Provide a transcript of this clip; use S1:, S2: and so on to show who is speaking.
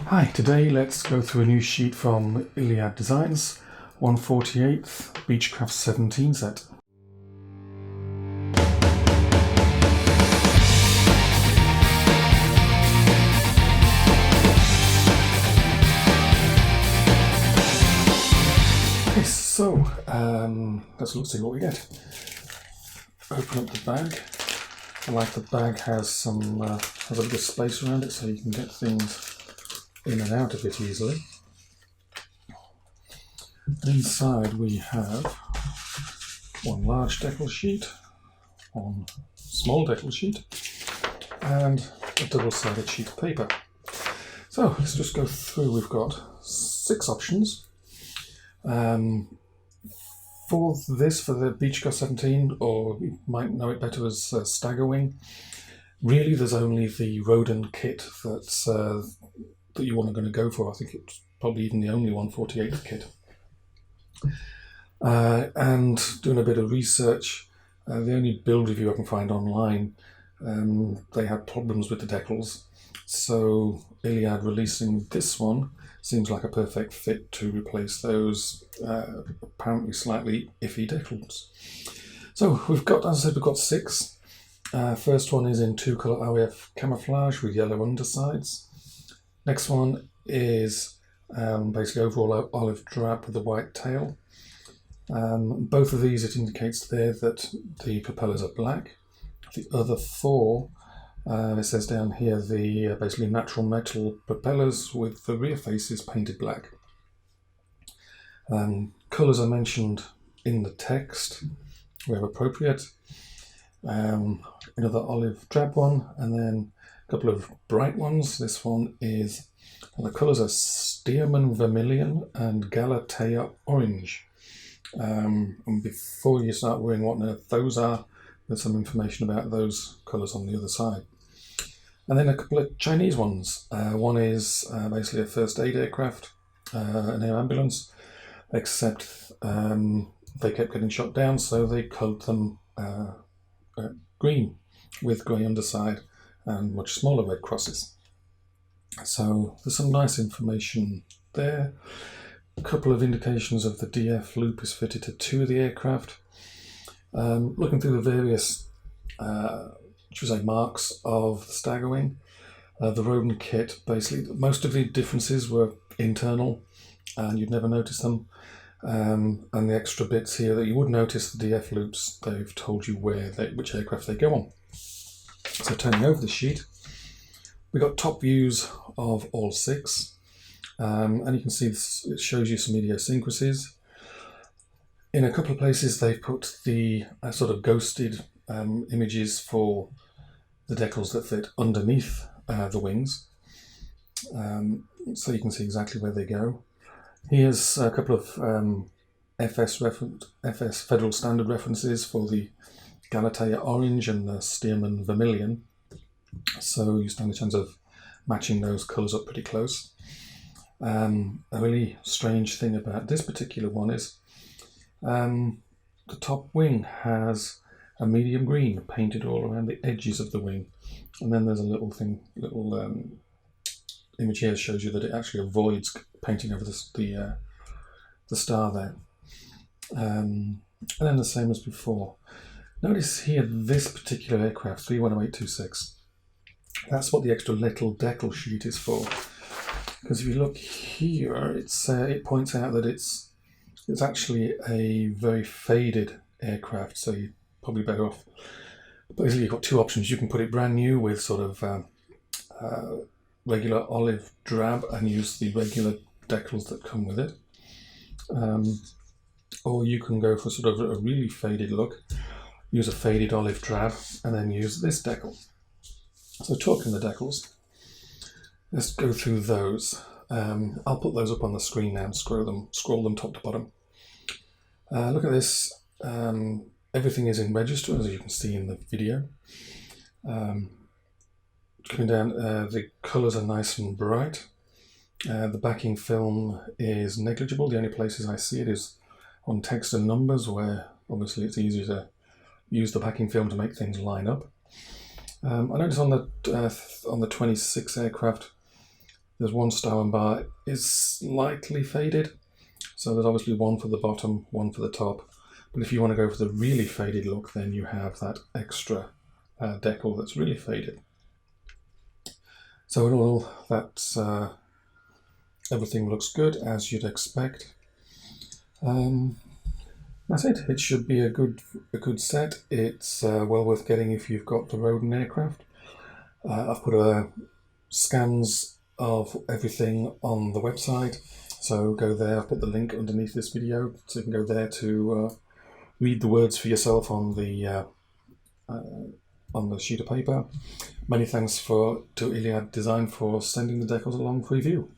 S1: Hi, today let's go through a new sheet from Iliad Designs, 1/48th Beechcraft 17 set. Okay, so let's see what we get. Open up the bag. I like the bag has a bit of space around it so you can get things in and out of it easily. Inside we have one large decal sheet, one small decal sheet, and a double-sided sheet of paper. So let's just go through. We've got 6 options. For the Beechcraft 17, or you might know it better as Stagger Wing, really there's only the Rodin kit that you want to go for. I think it's probably even the only 1/48th kit. And doing a bit of research, the only build review I can find online, they had problems with the decals. So Iliad releasing this one seems like a perfect fit to replace those apparently slightly iffy decals. So we've got, as I said, we've got 6. First one is in 2-colour OEF camouflage with yellow undersides. Next one is basically overall olive drab with a white tail. Both of these, it indicates there that the propellers are black. The other 4, it says down here, the basically natural metal propellers with the rear faces painted black. Colours are mentioned in the text where appropriate. Another olive drab one, and then a couple of bright ones. This one is, the colours are Stearman Vermilion and Galatea Orange. And before you start worrying what on earth those are, there's some information about those colours on the other side. And then a couple of Chinese ones. One is basically a first aid aircraft, an air ambulance, except they kept getting shot down, so they coloured them green with grey underside and much smaller red crosses. So there's some nice information there. A couple of indications of the DF loop is fitted to 2 of the aircraft. Looking through the various marks of the Stagger Wing, the Rodin kit, basically most of the differences were internal and you'd never notice them. And the extra bits here that you would notice, the DF loops, they've told you which aircraft they go on. So turning over the sheet, we got top views of all 6, and you can see it shows you some idiosyncrasies. In a couple of places they've put the sort of ghosted images for the decals that fit underneath the wings, so you can see exactly where they go. Here's a couple of FS Federal Standard references for the Galatea Orange and the Stearman Vermilion, so you stand a chance of matching those colours up pretty close. A really strange thing about this particular one is the top wing has a medium green painted all around the edges of the wing, and then there's a little image here that shows you that it actually avoids painting over the star there. And then the same as before. Notice here this particular aircraft, 31826, that's what the extra little decal sheet is for. Because if you look here, it points out that it's actually a very faded aircraft, so you're probably better off. Basically, you've got 2 options. You can put it brand new with sort of regular olive drab and use the regular decals that come with it, or you can go for sort of a really faded look, use a faded olive drab, and then use this decal. So talking the decals, let's go through those. I'll put those up on the screen now and scroll them top to bottom. Look at this. Everything is in register, as you can see in the video. Coming down, the colours are nice and bright. The backing film is negligible. The only places I see it is on text and numbers, where obviously it's easier to use the backing film to make things line up. I noticed on the 26 aircraft, There's one stone bar is slightly faded, so there's obviously one for the bottom, one for the top. But if you want to go for the really faded look, then you have that extra decal that's really faded. So in all, that's everything looks good as you'd expect. That's it. It should be a good set. It's well worth getting if you've got the Roden aircraft. I've put scans of everything on the website, so go there. I've put the link underneath this video, so you can go there to read the words for yourself on the sheet of paper. Many thanks to Iliad Design for sending the decals along for review.